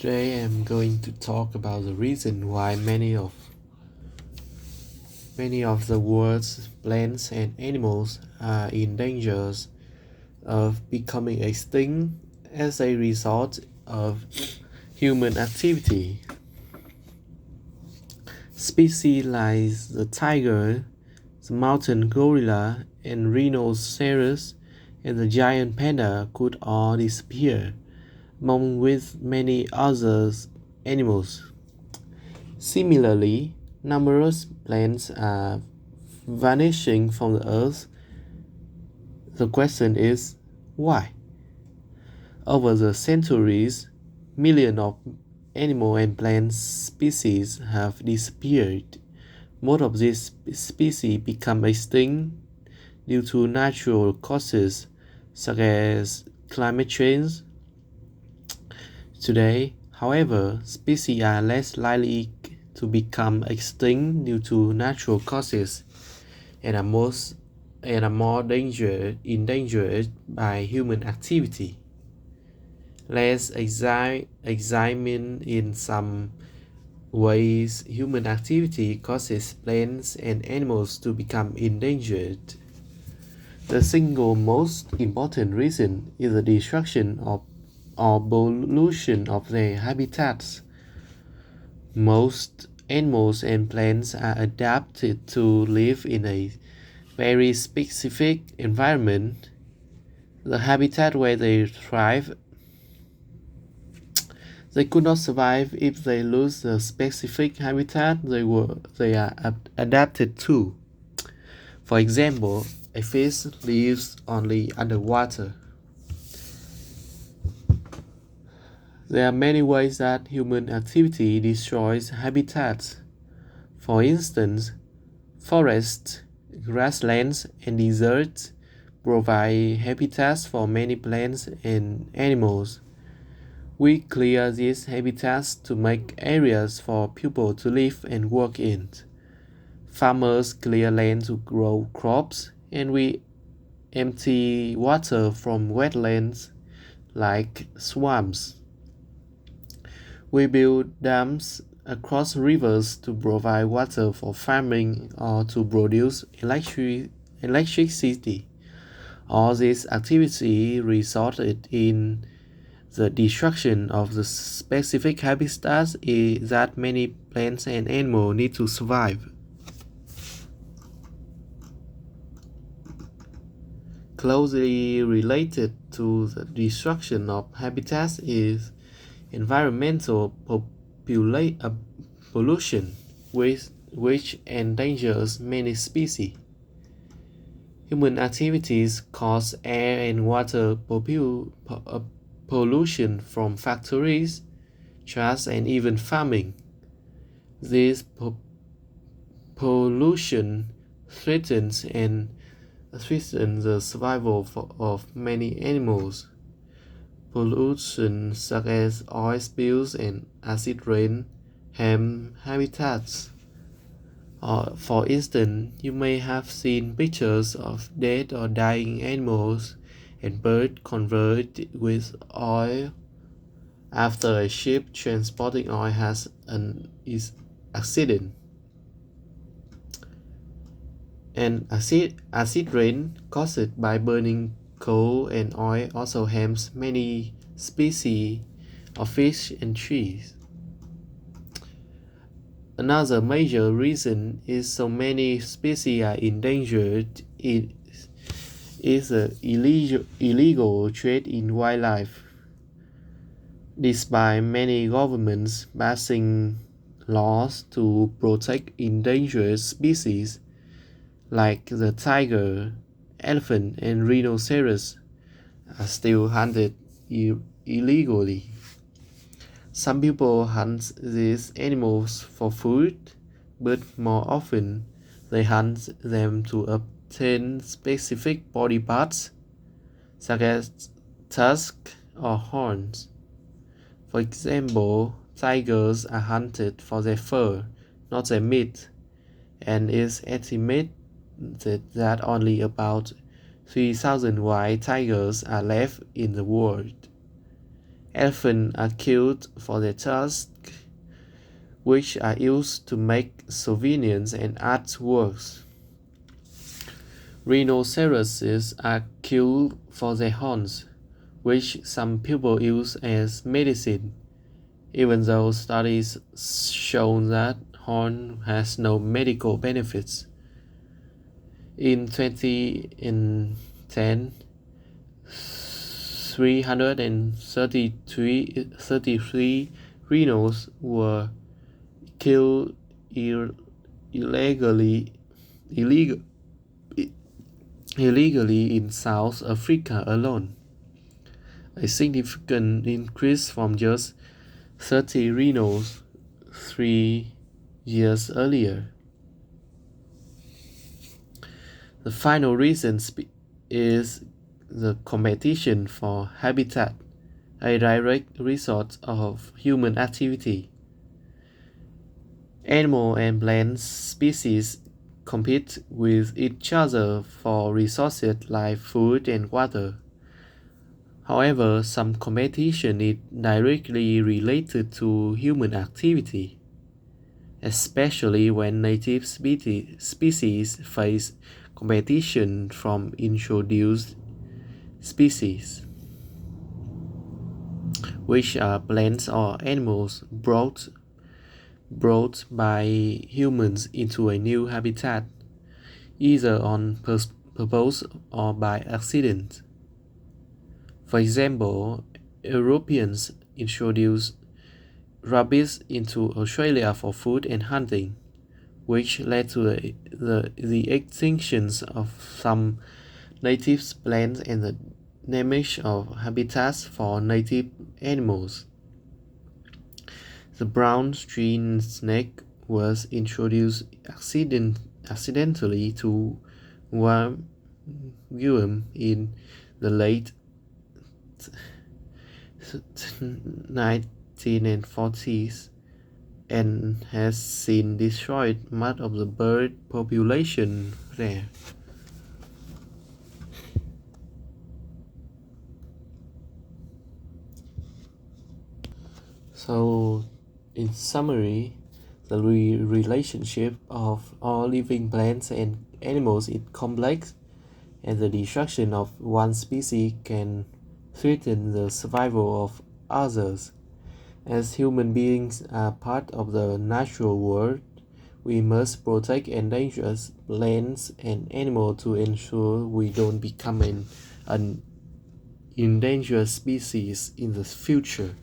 Today I'm going to talk about the reason why many of the world's plants and animals are in danger of becoming extinct as a result of human activity. Species like the tiger, the mountain gorilla, and rhinoceros, and the giant panda could all disappear, along with many other animals. Similarly, numerous plants are vanishing from the earth. The question is, why? Over the centuries, millions of animal and plant species have disappeared. Most of these species become extinct due to natural causes such as climate change. Today, however, species are less likely to become extinct due to natural causes and are more endangered by human activity. Let's examine in some ways human activity causes plants and animals to become endangered. The single most important reason is the destruction of or pollution of their habitats. Most animals and plants are adapted to live in a very specific environment, the habitat where they thrive. They could not survive if they lose the specific habitat they are adapted to. For example, a fish lives only underwater. There are many ways that human activity destroys habitats. For instance, forests, grasslands, and deserts provide habitats for many plants and animals. We clear these habitats to make areas for people to live and work in. Farmers clear land to grow crops, and we empty water from wetlands like swamps. We build dams across rivers to provide water for farming or to produce electricity. All this activity resulted in the destruction of the specific habitats that many plants and animals need to survive. Closely related to the destruction of habitats is environmental pollution, which endangers many species. Human activities cause air and water pollution from factories, trash, and even farming. This pollution threatens the survival of many animals. Pollution such as oil spills and acid rain harm habitats. For instance, you may have seen pictures of dead or dying animals and birds covered with oil after a ship transporting oil has an accident. And acid rain caused by burning coal and oil also harms many species of fish and trees. Another major reason is so many species are endangered is the illegal trade in wildlife. Despite many governments passing laws to protect endangered species like the tiger, elephant, and rhinoceros are still hunted illegally. Some people hunt these animals for food, but more often they hunt them to obtain specific body parts, such as tusks or horns. For example, tigers are hunted for their fur, not their meat, and it's estimated that only about 3,000 white tigers are left in the world. Elephants are killed for their tusks, which are used to make souvenirs and artworks. Rhinoceroses are killed for their horns, which some people use as medicine, even though studies show that horn has no medical benefits. In 2010, 333 rhinos were killed illegally in South Africa alone, a significant increase from just 30 rhinos 3 years earlier. The final reason is the competition for habitat, a direct result of human activity. Animal and plant species compete with each other for resources like food and water. However, some competition is directly related to human activity, especially when native species face competition from introduced species, which are plants or animals brought by humans into a new habitat, either on purpose or by accident. For example, Europeans introduced rabbits into Australia for food and hunting, which led to the extinctions of some native plants and the damage of habitats for native animals. The brown string snake was introduced accidentally to Guam in the late 1940s and has since destroyed much of the bird population there. So, in summary, the relationship of all living plants and animals is complex, and the destruction of one species can threaten the survival of others. As human beings are part of the natural world, we must protect endangered plants and animals to ensure we don't become an endangered species in the future.